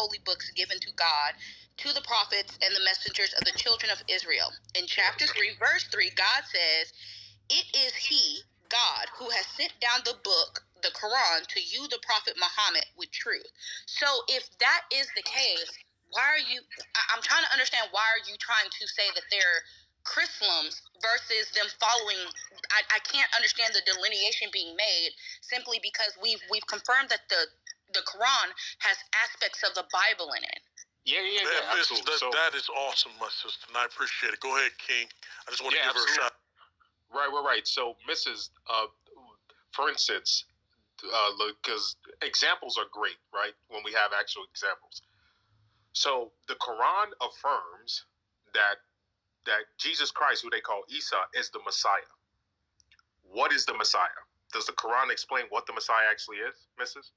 holy books given to God, to the prophets and the messengers of the children of Israel. In chapter 3, verse 3, God says, "It is he, God, who has sent down the book, the Quran, to you, the prophet Muhammad, with truth." So if that is the case, why are you, I'm trying to understand, why are you trying to say that they're Christians versus them following? I can't understand the delineation being made simply because we've confirmed that the Quran has aspects of the Bible in it. Yeah, that is awesome, my sister, and I appreciate it. Go ahead, King. I just want to give her a shot. Right. So, Mrs., for instance, because examples are great, right? When we have actual examples. So, the Quran affirms that Jesus Christ, who they call Isa, is the Messiah. What is the Messiah? Does the Quran explain what the Messiah actually is, Mrs.?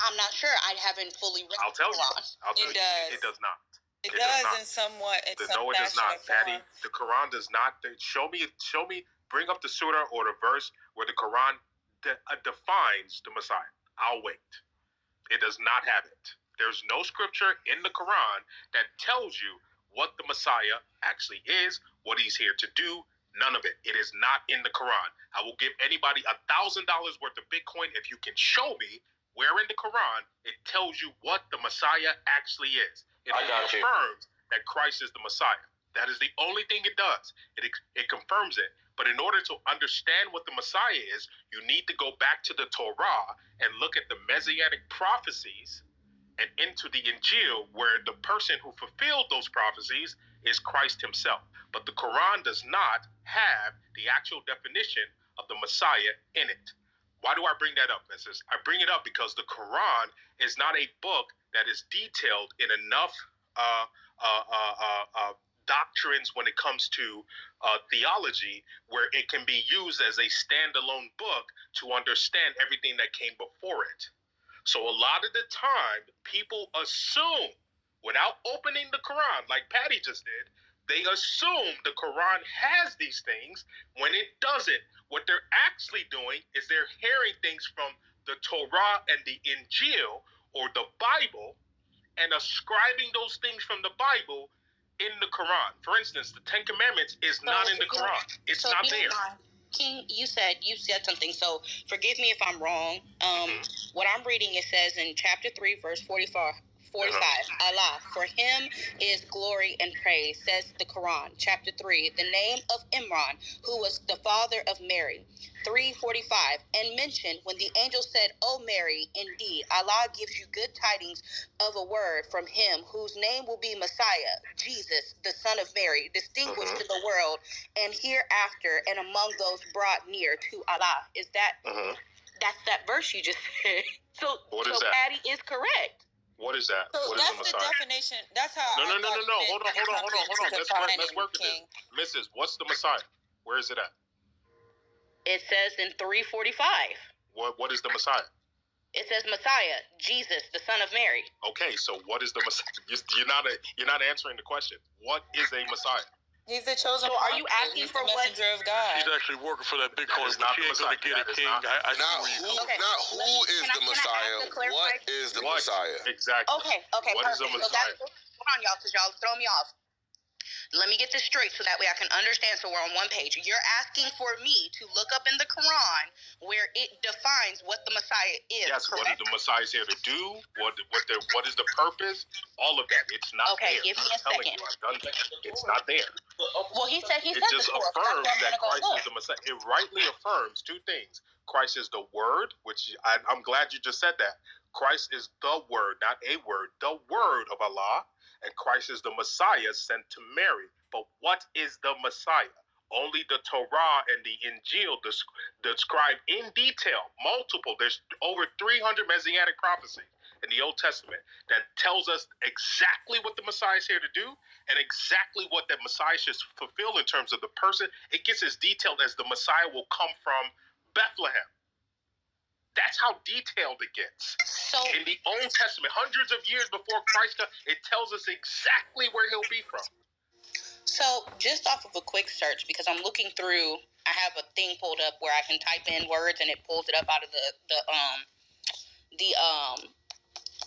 I'm not sure. I haven't fully read I'll tell the you. Quran. It does not. It does in somewhat. No, it does not, Patty. The Quran does not. Show me. Bring up the surah or the verse where the Quran defines the Messiah. I'll wait. It does not have it. There's no scripture in the Quran that tells you what the Messiah actually is, what he's here to do. None of it. It is not in the Quran. I will give anybody $1,000 worth of Bitcoin if you can show me where in the Quran it tells you what the Messiah actually is. It confirms that Christ is the Messiah. That is the only thing it does. It confirms it. But in order to understand what the Messiah is, you need to go back to the Torah and look at the Messianic prophecies and into the Injil, where the person who fulfilled those prophecies is Christ himself. But the Quran does not have the actual definition of the Messiah in it. Why do I bring that up, Mrs.? I bring it up because the Quran is not a book that is detailed in enough doctrines when it comes to theology, where it can be used as a standalone book to understand everything that came before it. So a lot of the time, people assume, without opening the Quran, like Patty just did, they assume the Quran has these things when it doesn't. What they're actually doing is they're hearing things from the Torah and the Injil, or the Bible, and ascribing those things from the Bible in the Quran. For instance, the Ten Commandments is not in the Quran. It's not there. King, you said something, so forgive me if I'm wrong. What I'm reading, it says in chapter 3, verse 45, Allah, for him is glory and praise, says the Quran. Chapter 3, the name of Imran, who was the father of Mary. 3:45, and mentioned when the angel said, "O Mary, indeed, Allah gives you good tidings of a word from him whose name will be Messiah, Jesus, the son of Mary, distinguished in the world and hereafter, and among those brought near to Allah." Is that, that's that verse you just said. So Patty is correct. What is that? So what that's is the definition. That's how. No. Hold on. Let's work with this. Mrs., what's the Messiah? Where is it at? It says in 3:45. What is the Messiah? It says Messiah, Jesus, the son of Mary. Okay, so what is the Messiah? You're not answering the question. What is a Messiah? He's the chosen. So are you asking for the messenger of God? She's actually working for that Bitcoin, but she ain't gonna get it, King. Not who is the Messiah. What is the Messiah? Exactly. Okay. What is the Messiah? Hold on, y'all, because y'all throw me off. Let me get this straight so that way I can understand, so we're on one page. You're asking for me to look up in the Quran where it defines what the Messiah is. Yes, correct? What the Messiah is here to do, what is the purpose, all of that. It's not there. Okay, give me a second. It's not there. Well, he said it just affirms that Christ is the Messiah. It rightly affirms two things. Christ is the Word, which I'm glad you just said that. Christ is the Word, not a word, the Word of Allah. And Christ is the Messiah sent to Mary. But what is the Messiah? Only the Torah and the Injil describe in detail, multiple. There's over 300 Messianic prophecies in the Old Testament that tells us exactly what the Messiah is here to do and exactly what that Messiah should fulfill in terms of the person. It gets as detailed as the Messiah will come from Bethlehem. That's how detailed it gets. So in the Old Testament, hundreds of years before Christ comes, it tells us exactly where he'll be from. So just off of a quick search, because I'm looking through, I have a thing pulled up where I can type in words and it pulls it up out of the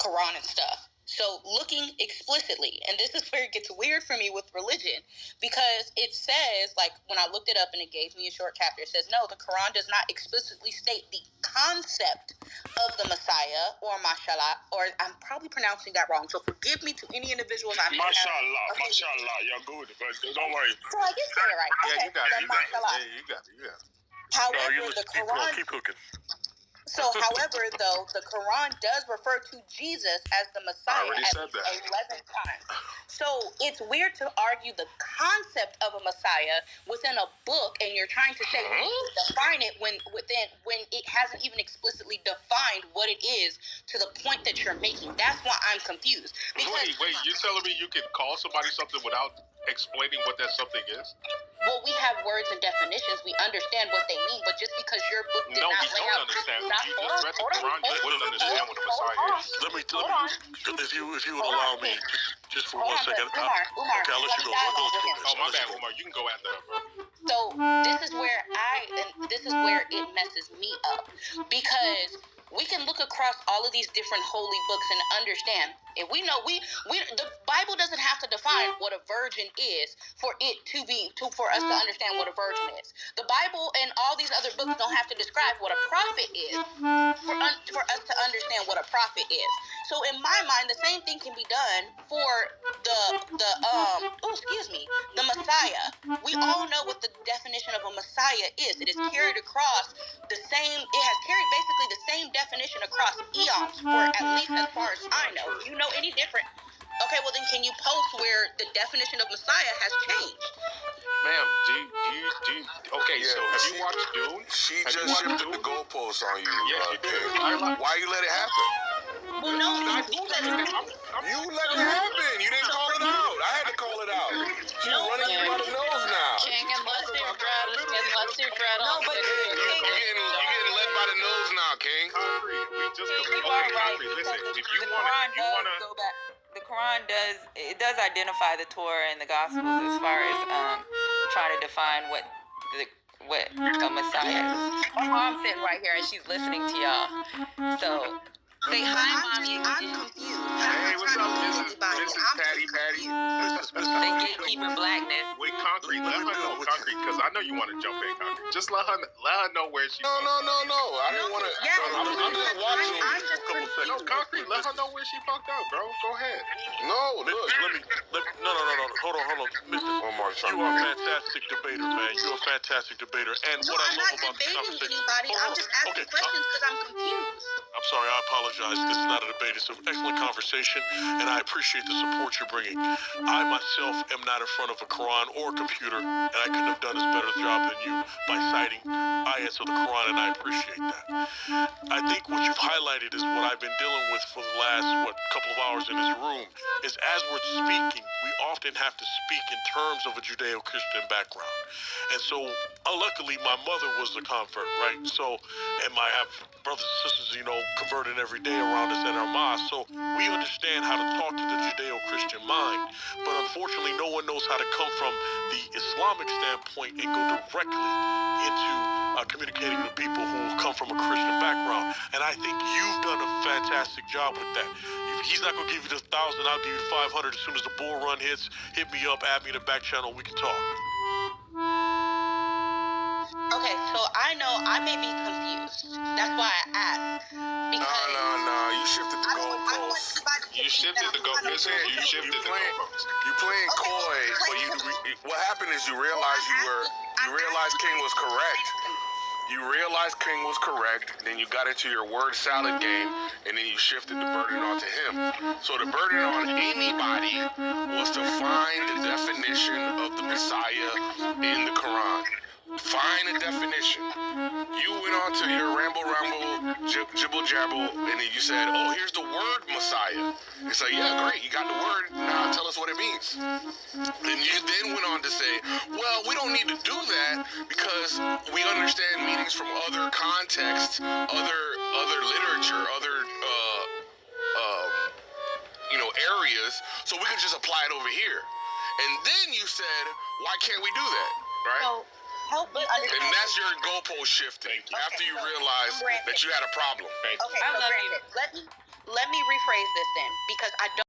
Quran and stuff. So looking explicitly, and this is where it gets weird for me with religion, because it says, like when I looked it up and it gave me a short chapter, it says, no, the Quran does not explicitly state the concept of the Messiah or Mashallah, or I'm probably pronouncing that wrong, so forgive me to any individuals I may have. Mashallah, you're good, but don't worry. So I did say it right. Yeah, Okay, you got it. Mashallah. You got it. However, the Quran... Keep cooking. So, however, though, the Quran does refer to Jesus as the Messiah at least 11 times. So, it's weird to argue the concept of a Messiah within a book, and you're trying to say we need to define it when it hasn't even explicitly defined what it is to the point that you're making. That's why I'm confused. Because, wait, you're telling me you can call somebody something without explaining what that something is? Well, we have words and definitions. We understand what they mean, but just because your book did not lay out... Understand. You just read the Quran, you wouldn't understand what a Messiah is. Let me, if you would allow me, just for 1 second. Umar, okay, I'll let you go. Oh, my bad, Umar. You can go after her, bro. So this is where it messes me up, because we can look across all of these different holy books and understand. If we know the Bible doesn't have to define what a virgin is for us to understand what a virgin is. The Bible and all these other books don't have to describe what a prophet is for us to understand what a prophet is. So in my mind, the same thing can be done for the Messiah. We all know what the definition of a Messiah is. It is carried across it has carried basically the same definition across eons, or at least as far as I know. If you know any different, okay, well then can you post where the definition of Messiah has changed? Ma'am, okay, so have you watched Dune? She just shifted the goalposts on you. Yes, she did. Why you let it happen? Well, no, you let it happen. You let it happen. You didn't call it out. I had to call it out. She's running you by the nose now. King, unless you're dread on. You getting led by the nose now, King. Concrete. We just you are right. Listen, if you The want Quran to go back. The Quran does identify the Torah and the Gospels as far as trying to define what a Messiah is. My mom's sitting right here and she's listening to y'all. So say hi, mommy. I'm confused. Hey, what's up, Mrs. Patty? The gatekeeper blackness. Wait, Concrete, let her know, Concrete, because I know you want to jump in, Concrete. Just let her know where she. No. I didn't want to. I'm just watching. No, Concrete, let her know where she fucked up, bro. Go ahead. No, look. No. Hold on. Mr. Omar, you are a fantastic debater, man. You're a fantastic debater. And No, what I I'm love not about this debating conversation... anybody. I'm just asking questions because I'm confused. I'm sorry, I apologize. This is not a debate. It's an excellent conversation, and I appreciate the support you're bringing. I myself am not in front of a Quran or a computer, and I couldn't have done as better a job than you by citing ayats of the Quran, and I appreciate that. I think what you've highlighted is what I've been dealing with for the last, couple of hours in this room, is as we're speaking, we often have to speak in terms of a Judeo-Christian background. And so, luckily, my mother was a convert, right? So, and I have brothers and sisters, converting every day around us at our mosque. So we understand how to talk to the Judeo-Christian mind. But unfortunately, no one knows how to come from the Islamic standpoint and go directly into communicating with people who come from a Christian background. And I think you've done a fantastic job with that. If he's not going to give you the 1,000, I'll give you 500 as soon as the bull run hits. Hit me up, add me in the back channel, we can talk. Okay, so I know I may be confused. That's why I asked. Because No. You shifted the goalposts. You shifted the goalposts. You playing coy, but what happened is you realized King was correct. You realized King was correct, then you got into your word salad game, and then you shifted the burden onto him. So the burden on anybody was to find the definition of the Messiah in the Quran. Find a definition. You went on to your ramble, jibble jabble, and then you said, oh, here's the word Messiah. It's like, yeah, great, you got the word, now tell us what it means. And you then went on to say, well, we don't need to do that because we understand meanings from other contexts, other literature, other areas, so we could just apply it over here. And then you said, why can't we do that, right? So, help me understand. And that's your goalpost shifting after you realized that you had a problem. Okay, let me rephrase this then, because I don't